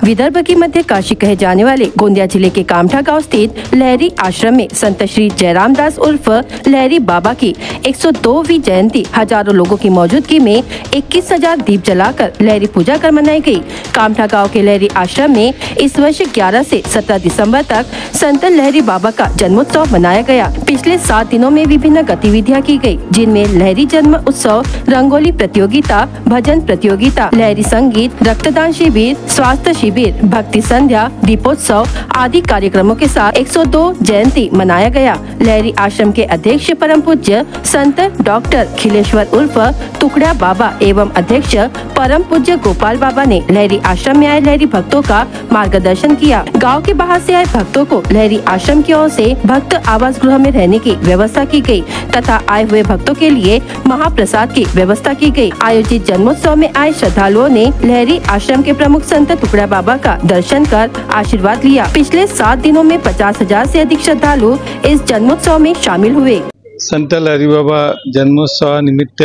विदर्भ की मध्य काशी कहे जाने वाले गोंदिया जिले के कामठा गांव स्थित लहरी आश्रम में संत श्री जयराम दास उर्फ लहरी बाबा की 102वीं जयंती हजारों लोगों की मौजूदगी में 21,000 दीप जलाकर लहरी पूजा कर मनाई गई। कामठा गांव के लहरी आश्रम में इस वर्ष 11 से 17 दिसंबर तक संत लहरी बाबा का जन्मोत्सव मनाया गया। पिछले 7 दिनों में विभिन्न गतिविधियां की गई, जिनमें लहरी जन्म उत्सव, रंगोली प्रतियोगिता, भजन प्रतियोगिता, लहरी संगीत, रक्तदान शिविर, स्वास्थ्य शिविर, भक्ति संध्या, दीपोत्सव आदि कार्यक्रमों के साथ 102 जयंती मनाया गया। लहरी आश्रम के अध्यक्ष परम पूज्य संत डॉक्टर खिलेश्वर उर्फ टुकड़ा बाबा एवं अध्यक्ष परम पूज्य गोपाल बाबा ने लहरी आश्रम में आए लहरी भक्तों का मार्गदर्शन किया। गांव के बाहर से आए भक्तों को लहरी आश्रम की ओर से भक्त आवास गृह में रहने की व्यवस्था की गई तथा आए हुए भक्तों के लिए महाप्रसाद की व्यवस्था की गई। आयोजित जन्मोत्सव में आए श्रद्धालुओं ने लहरी आश्रम के प्रमुख संत टुकड़ा बाबा का दर्शन कर आशीर्वाद लिया। पिछले 7 दिनों में 50,000 से अधिक श्रद्धालु इस जन्मोत्सव में शामिल हुए। संत लहरी बाबा जन्मोत्सवानिमित्त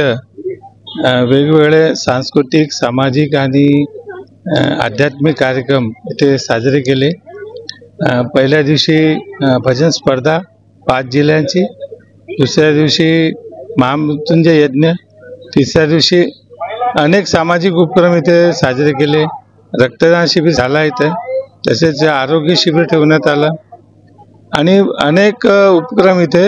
वेगवेगळे सांस्कृतिक, सामाजिक आणि आध्यात्मिक कार्यक्रम इथे साजरे केले। पहिल्या दिवशी भजन स्पर्धा 5 जिल्ह्यांची, दुसऱ्या दिवशी महामृत्युंजय यज्ञ, तिसऱ्या दिवशी अनेक सामाजिक उपक्रम इथे साजरे केले। रक्तदान शिबिर झाला इथे, तसेच आरोग्य शिबिर ठेवण्यात आलं आणि अनेक उपक्रम इथे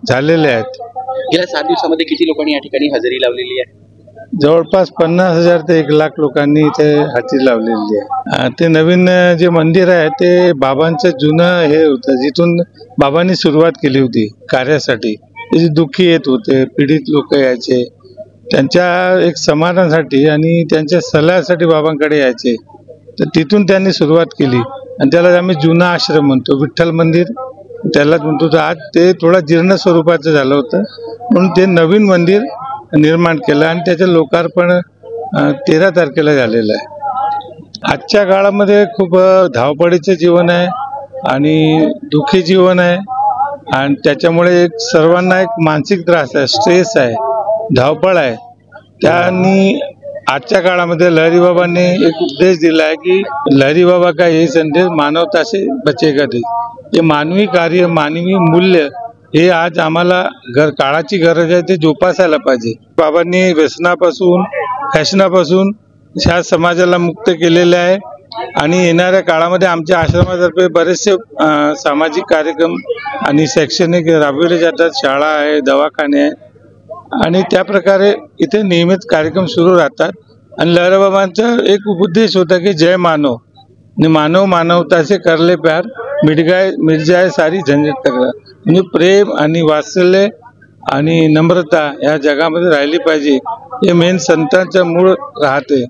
झालेले आहेत। गेल्या 7 दिवसांमध्ये किती लोकांनी या ठिकाणी हजेरी लावलेली आहे? जवळपास 50,000 ते 1,00,000 लोकांनी इथे हजेरी लावलेली आहे। ते नवीन जे मंदिर आहे ते बाबांचं जुनं हे होतं, जिथून बाबांनी सुरुवात केली होती कार्यासाठी। जे दुःखी येत होते, पीडित लोक यायचे, त्यांच्या एक समाधानासाठी आणि त्यांच्या सल्ल्यासाठी बाबांकडे यायचे, तर तिथून त्यांनी सुरुवात केली आणि त्याला आम्ही जुना आश्रम म्हणतो, विठ्ठल मंदिर त्यालाच म्हणतो। तर आज ते थोडा जीर्ण स्वरूपाचं झालं होतं, म्हणून ते नवीन मंदिर निर्माण केलं आणि त्याचं लोकार्पण 13 तारखेला झालेलं आहे। आजच्या काळामध्ये खूप धावपळीचं जीवन आहे आणि दुःखी जीवन आहे आणि त्याच्यामुळे एक सर्वांना एक मानसिक त्रास आहे, स्ट्रेस आहे, धावपळ आहे। त्यांनी आजच्या काळामध्ये लहरी बाबांनी एक उपदेश दिला आहे की लहरी बाबा का यही संदेश, मानवता से बचेगा देश। हे मानवी कार्य, मानवी मूल्य हे आज आम्हाला काळाची गरज आहे, ते जोपासायला पाहिजे। बाबांनी व्यसनापासून, फॅशनापासून ह्या समाजाला मुक्त केलेले आहे आणि येणाऱ्या काळामध्ये आमच्या आश्रमातर्फे बरेचसे सामाजिक कार्यक्रम आणि शैक्षणिक राबविले जातात। शाळा आहे, दवाखाने आहे आणि त्या प्रकारे इथे नियमित कार्यक्रम सुरू राहतात। आणि लहरी बाबांचा एक उपदेश होता की जय मानव, मानव मानवता से कर ले प्यार, मिट जाए सारी झंझट तक्रार। म्हणजे प्रेम आणि वात्सल्य आणि नम्रता या जगामध्ये राहिली पाहिजे, हे मेन संतांचं मूळ राहते।